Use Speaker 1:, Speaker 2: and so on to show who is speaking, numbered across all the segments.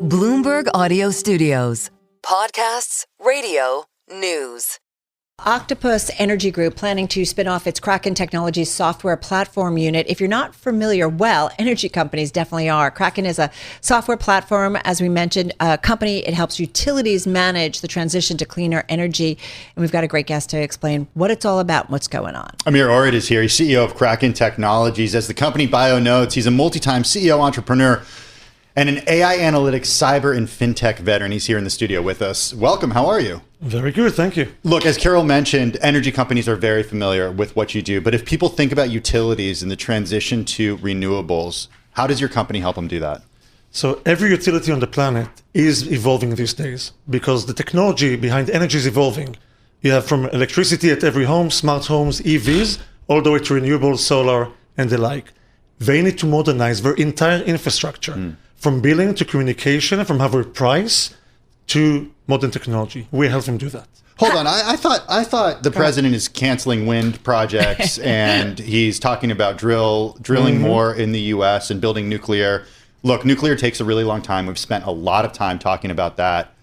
Speaker 1: Bloomberg Audio Studios. Podcasts, radio, news.
Speaker 2: Octopus Energy Group planning to spin off its Kraken Technologies software platform unit. If you're not familiar, well, energy companies definitely are. Kraken is a software platform, as we mentioned, a company. It helps utilities manage the transition to cleaner energy. And we've got a great guest to explain what it's all about and what's going on.
Speaker 3: Amir Orad is here. He's CEO of Kraken Technologies. As the company bio notes, he's a multi-time CEO entrepreneur and an AI analytics, cyber, and fintech veteran. He's here in the studio with us. Welcome. How are you?
Speaker 4: Very good. Thank you.
Speaker 3: Look, as Carol mentioned, energy companies are very familiar with what you do. But if people think about utilities and the transition to renewables, how does your company help them do that?
Speaker 4: So every utility on the planet is evolving these days because the technology behind energy is evolving. You have from electricity at every home, smart homes, EVs, all the way to renewables, solar, and the like. They need to modernize their entire infrastructure. From billing to communication, from how we price to modern technology. We help them do that.
Speaker 3: Hold on. I thought the president is canceling wind projects and he's talking about drilling more in the U.S. and building nuclear. Look, nuclear takes a really long time. We've spent a lot of time talking about that.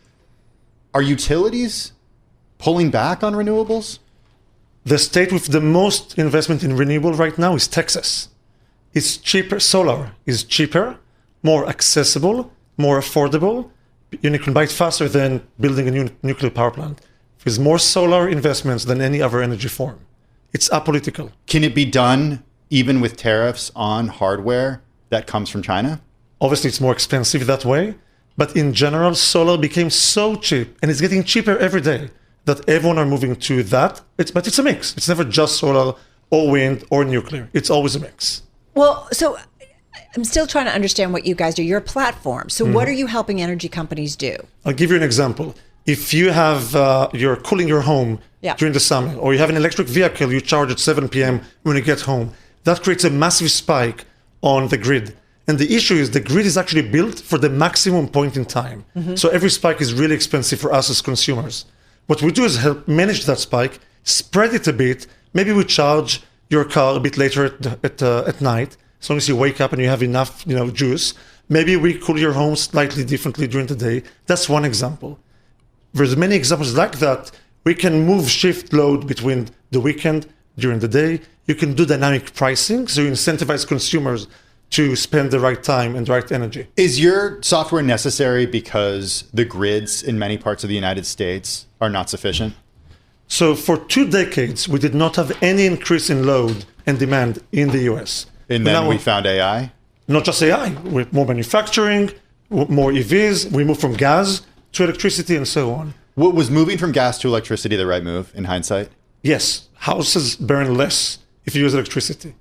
Speaker 3: Are utilities pulling back on renewables?
Speaker 4: The state with the most investment in renewable right now is Texas. It's cheaper. Solar is cheaper, more accessible, more affordable. You can buy it faster than building a new nuclear power plant. There's more solar investments than any other energy form. It's apolitical.
Speaker 3: Can it be done even with tariffs on hardware that comes from China?
Speaker 4: Obviously, it's more expensive that way. But in general, solar became so cheap, and it's getting cheaper every day, that everyone are moving to that. But it's a mix. It's never just solar or wind or nuclear. It's always a mix.
Speaker 2: Well, so I'm still trying to understand what you guys do. You're a platform. So what are you helping energy companies do?
Speaker 4: I'll give you an example. If you have, you're cooling your home during the summer, or you have an electric vehicle you charge at 7 p.m. when you get home, that creates a massive spike on the grid. And the issue is the grid is actually built for the maximum point in time. So every spike is really expensive for us as consumers. What we do is help manage that spike, spread it a bit. Maybe we charge your car a bit later at night, as long as you wake up and you have enough, juice. Maybe we cool your home slightly differently during the day. That's one example. There's many examples like that. We can shift load between the weekend, during the day. You can do dynamic pricing, so you incentivize consumers to spend the right time and the right energy.
Speaker 3: Is your software necessary because the grids in many parts of the United States are not sufficient?
Speaker 4: So for 2 decades, we did not have any increase in load and demand in the US.
Speaker 3: And then we found AI?
Speaker 4: Not just AI, with more manufacturing, more EVs. We moved from gas to electricity and so on.
Speaker 3: Was moving from gas to electricity the right move in hindsight?
Speaker 4: Yes, houses burn less if you use electricity.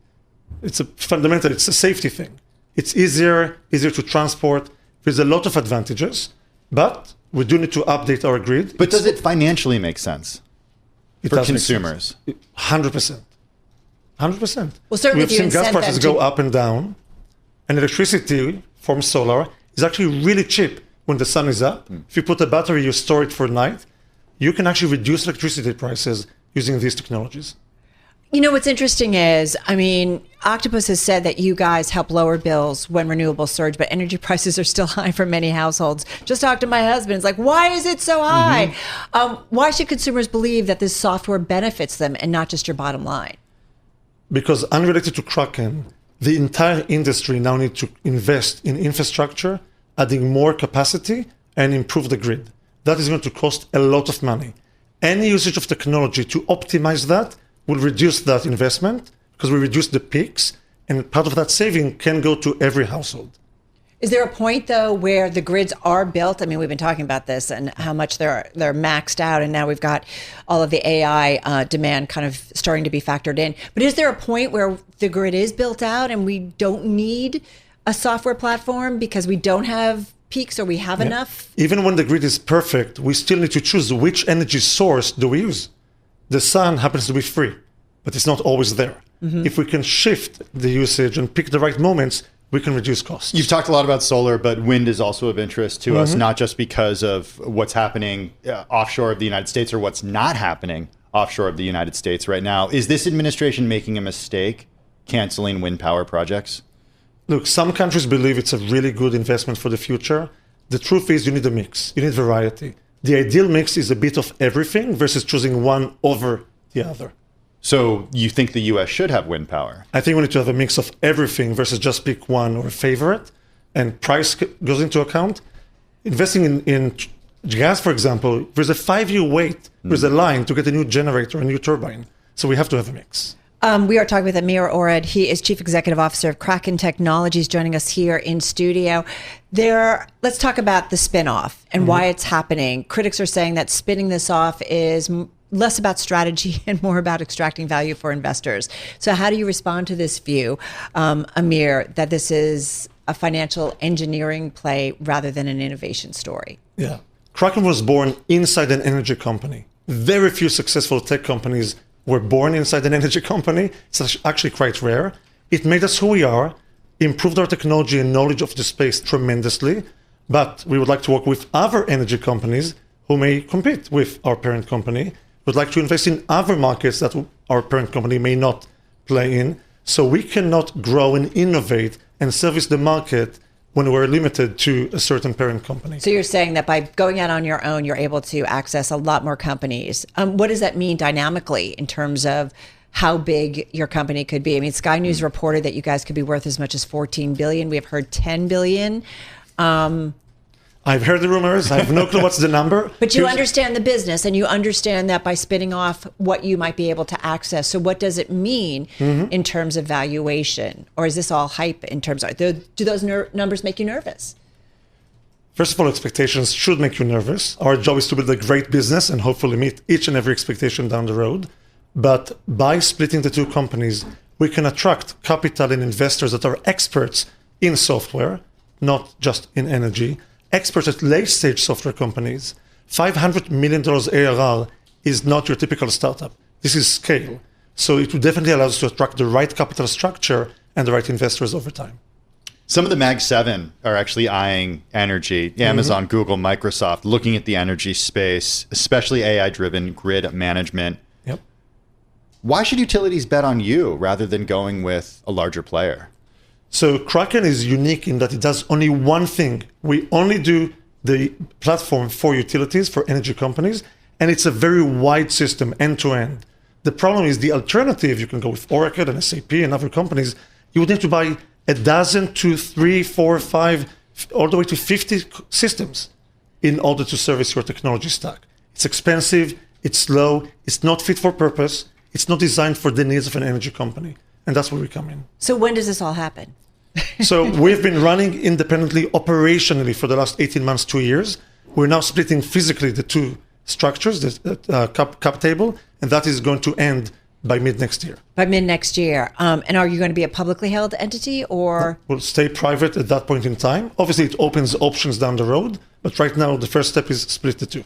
Speaker 4: It's a safety thing. It's easier to transport. There's a lot of advantages, but we do need to update our grid.
Speaker 3: But does it financially make sense for consumers?
Speaker 4: 100%. 100%.
Speaker 2: Well, certainly
Speaker 4: we've seen gas prices go up and down, and electricity from solar is actually really cheap when the sun is up. If you put a battery, you store it for night, you can actually reduce electricity prices using these technologies.
Speaker 2: What's interesting is, Octopus has said that you guys help lower bills when renewables surge, but energy prices are still high for many households. Just talked to my husband. It's like, why is it so high? Why should consumers believe that this software benefits them and not just your bottom line?
Speaker 4: Because unrelated to Kraken, the entire industry now needs to invest in infrastructure, adding more capacity and improve the grid. That is going to cost a lot of money. Any usage of technology to optimize that will reduce that investment because we reduce the peaks, and part of that saving can go to every household.
Speaker 2: Is there a point, though, where the grids are built? We've been talking about this and how much they're maxed out, and now we've got all of the AI demand kind of starting to be factored in. But is there a point where the grid is built out and we don't need a software platform because we don't have peaks or we have enough?
Speaker 4: Even when the grid is perfect, we still need to choose which energy source do we use. The sun happens to be free, but it's not always there. If we can shift the usage and pick the right moments, we can reduce costs.
Speaker 3: You've talked a lot about solar, but wind is also of interest to us, not just because of what's happening offshore of the United States or what's not happening offshore of the United States right now. Is this administration making a mistake canceling wind power projects?
Speaker 4: Look, some countries believe it's a really good investment for the future. The truth is you need a mix. You need variety. The ideal mix is a bit of everything versus choosing one over the other.
Speaker 3: So you think the U.S. should have wind power?
Speaker 4: I think we need to have a mix of everything versus just pick one or favorite. And price goes into account. Investing in gas, for example, there's a 5-year wait. There's a line to get a new generator, a new turbine. So we have to have a mix.
Speaker 2: We are talking with Amir Orad. He is Chief Executive Officer of Kraken Technologies, joining us here in studio. Let's talk about the spin-off and why it's happening. Critics are saying that spinning this off is less about strategy and more about extracting value for investors. So how do you respond to this view, Amir, that this is a financial engineering play rather than an innovation story?
Speaker 4: Yeah. Kraken was born inside an energy company. Very few successful tech companies were born inside an energy company. It's actually quite rare. It made us who we are, improved our technology and knowledge of the space tremendously, but we would like to work with other energy companies who may compete with our parent company. We'd like to invest in other markets that our parent company may not play in, so we cannot grow and innovate and service the market when we're limited to a certain parent company.
Speaker 2: So you're saying that by going out on your own, you're able to access a lot more companies. What does that mean dynamically in terms of how big your company could be? I mean, Sky News reported that you guys could be worth as much as 14 billion. We have heard 10 billion.
Speaker 4: I've heard the rumors. I have no clue what's the number.
Speaker 2: But you understand the business and you understand that by spinning off what you might be able to access. So what does it mean in terms of valuation? Or is this all hype in terms of, do those numbers make you nervous?
Speaker 4: First of all, expectations should make you nervous. Our job is to build a great business and hopefully meet each and every expectation down the road. But by splitting the two companies, we can attract capital and investors that are experts in software, not just in energy. Experts at late-stage software companies. $500 million ARR is not your typical startup. This is scale. So it would definitely allow us to attract the right capital structure and the right investors over time.
Speaker 3: Some of the Mag 7 are actually eyeing energy. Amazon, Google, Microsoft, looking at the energy space, especially AI-driven grid management.
Speaker 4: Yep.
Speaker 3: Why should utilities bet on you rather than going with a larger player?
Speaker 4: So Kraken is unique in that it does only one thing. We only do the platform for utilities, for energy companies, and it's a very wide system, end to end. The problem is the alternative, you can go with Oracle and SAP and other companies, you would need to buy 12 to 3, 4, 5, all the way to 50 systems in order to service your technology stack. It's expensive, it's slow, it's not fit for purpose, it's not designed for the needs of an energy company. And that's where we come in.
Speaker 2: So when does this all happen?
Speaker 4: So we've been running independently, operationally for the last 18 months, 2 years. We're now splitting physically the two structures, the cap table, and that is going to end by mid next year.
Speaker 2: By mid next year. And are you going to be a publicly held entity or?
Speaker 4: We'll stay private at that point in time. Obviously, it opens options down the road, but right now the first step is split the two.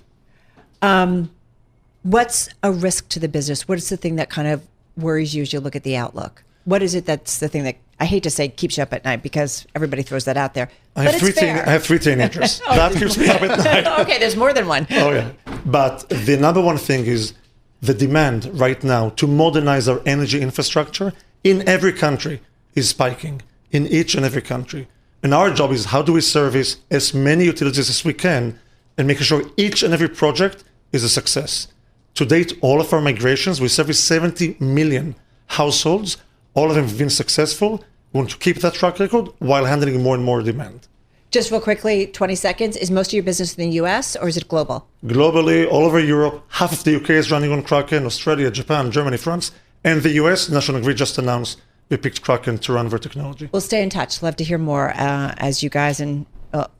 Speaker 2: What's a risk to the business? What is the thing that kind of worries you as you look at the outlook? What is it that's the thing that, I hate to say, keeps you up at night because everybody throws that out there.
Speaker 4: I have three teenagers. That keeps me up at night.
Speaker 2: Okay, there's more than one.
Speaker 4: Oh, yeah. But the number one thing is the demand right now to modernize our energy infrastructure in every country is spiking, in each and every country. And our job is how do we service as many utilities as we can and making sure each and every project is a success. To date, all of our migrations, we service 70 million households. All of them have been successful. We want to keep that track record while handling more and more demand.
Speaker 2: Just real quickly, 20 seconds. Is most of your business in the US or is it global?
Speaker 4: Globally, all over Europe. Half of the UK is running on Kraken, Australia, Japan, Germany, France. And the US, National Grid just announced we picked Kraken to run their technology.
Speaker 2: We'll stay in touch. Love to hear more as you guys and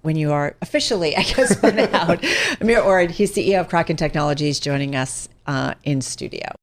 Speaker 2: when you are officially, I guess, spun out. Amir Orad, he's CEO of Kraken Technologies, joining us in studio.